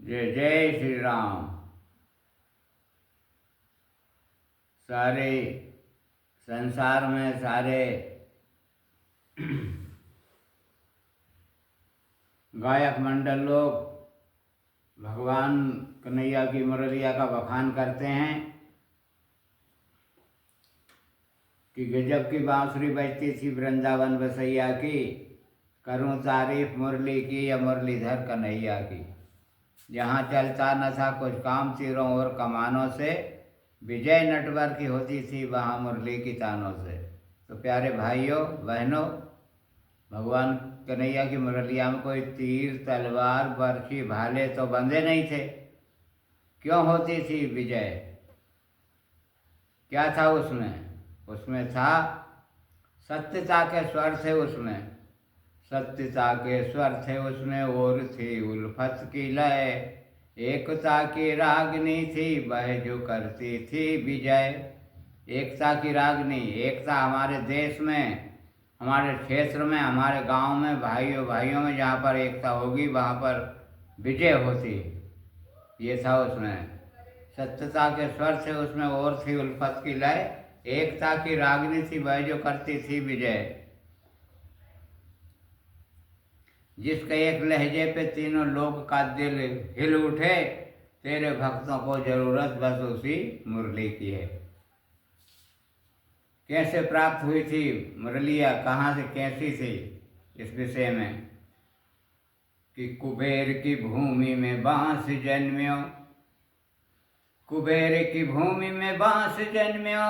जय जय श्री राम। सारे संसार में सारे गायक मंडल लोग भगवान कन्हैया की मुरलिया का बखान करते हैं कि गजब की बांसुरी बजती थी वृंदावन बसैया की, करूं तारीफ मुरली की या मुरलीधर कन्हैया की। जहाँ चलता न था कुछ काम तीरों और कमानों से, विजय नटवर की होती थी वहाँ मुरली की तानों से। तो प्यारे भाइयों बहनों, भगवान कन्हैया की मुरलिया में कोई तीर तलवार बरछी भाले तो बंधे नहीं थे। क्यों होती थी विजय? क्या था उसमें? उसमें था सत्यता के स्वर थे, उसमें सत्यता के स्वर थे उसमें, और थी उल्फत की लय। एकता की रागनी थी वह जो करती थी विजय। एकता की रागनी, एकता हमारे देश में, हमारे क्षेत्र में, हमारे गांव में, भाइयों भाइयों में जहाँ पर एकता होगी वहाँ पर विजय होती। ये था उसमें, सत्यता के स्वर थे उसमें, और थी उल्फत की लय। एकता की रागनी थी वह जो करती थी विजय। जिसके एक लहजे पे तीनों लोग का दिल हिल उठे, तेरे भक्तों को जरूरत बस उसी मुरली की है। कैसे प्राप्त हुई थी मुरलिया, कहाँ से कैसी थी, इस विषय में कि कुबेर की भूमि में बांस जन्म्यो, कुबेर की भूमि में बांस जन्म्यो,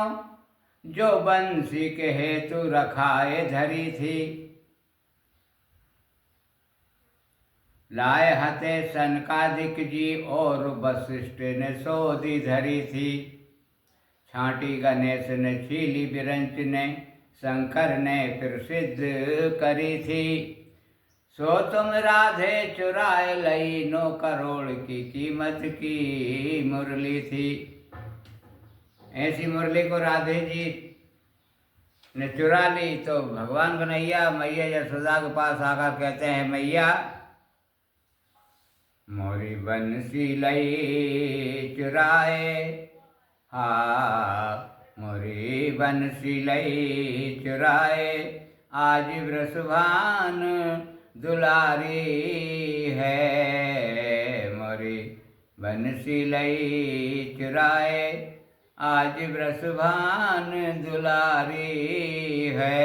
जो बंसी के हेतु रखाए धरी थी। लाए हते सनकादिक जी और वशिष्ठ ने सोधी धरी थी। छांटी गणेश ने छीली बिरंच ने, शंकर ने फिर सिद्ध करी थी। सो तुम राधे चुराए लई, 9 करोड़ की कीमत की मुरली थी। ऐसी मुरली को राधे जी ने चुरा ली तो भगवान कन्हैया मैया यशोदा के पास आकर कहते हैं, मैया मोरी बंसी लई चुराए, मोरी बंसी लई चुराए, आज वृषभान दुलारी है। मोरी बंसी लई चुराए, आज वृषभान दुलारी है।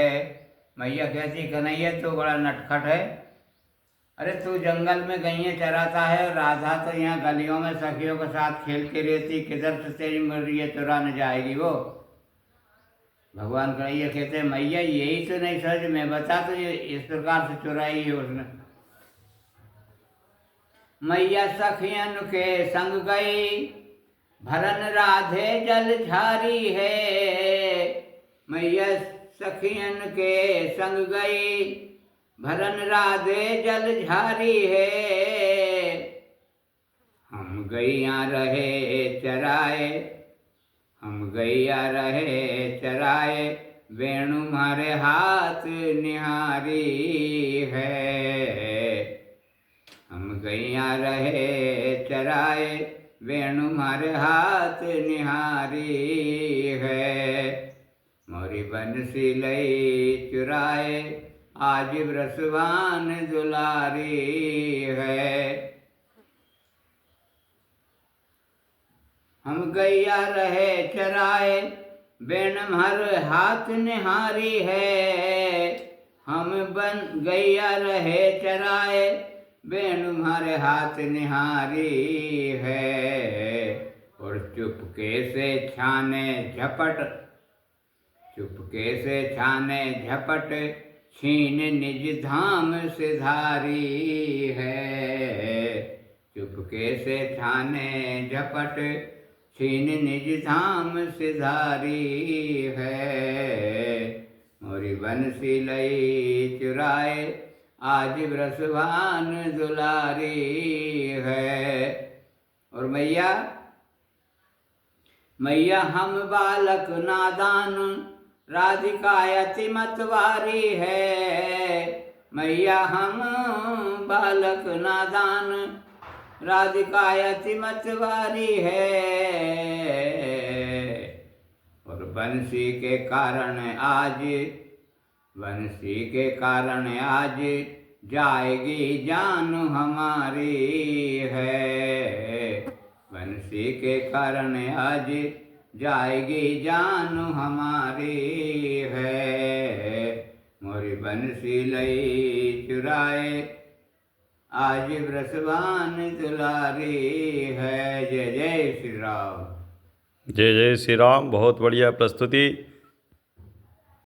मैया कहती, कन्हैया तू बड़ा नटखट है। अरे तू जंगल में गईएं चराता है, राधा तो यहाँ गलियों में सखियों के साथ खेलती रहती, किधर से तेरी मुरलिया चुरा न जाएगी वो। भगवान कन्हैया कहते हैं, मैया यही तो नहीं समझ में, बता तो ये इस प्रकार से चुराई है उसने। मैया सखियन के संग गई, भरन राधे जल झारी है। मैया सखियन के संग गई, भरन राधे जल झारी है। हम गैया रहे चराए, हम गैया रहे चराए, वेणु मारे हाथ निहारी है। हम गैया रहे चराए, वेणु मारे हाथ निहारी है। मोरी बंसी लई चुराए, आज वृषभान दुलारी है। हम गैया रहे चराए, बेन हर हाथ निहारी है। हम बन गैया रहे चराए, बेन हमारे हाथ निहारी है। और चुपके से छाने झपट, चुपके से छाने झपट, छीन निज धाम सिधारी है। चुपके से छाने झपट, छीन निज धाम सिधारी है। मोरी बंसी लई चुराए, आज वृषभान दुलारी है। और मैया, मैया हम बालक नादान, राधिका अति मतवारी है। मैया हम बालक नादान, राधिका अति मतवारी है, और बंसी के कारण आज जाएगी जान हमारी है। बंसी के कारण आज जाएगी जान हमारी है। मोरी बंसी लई चुराए आज ब्रसवान दुलारी है। जय जय श्री राम। जय जय श्री राम। बहुत बढ़िया प्रस्तुति।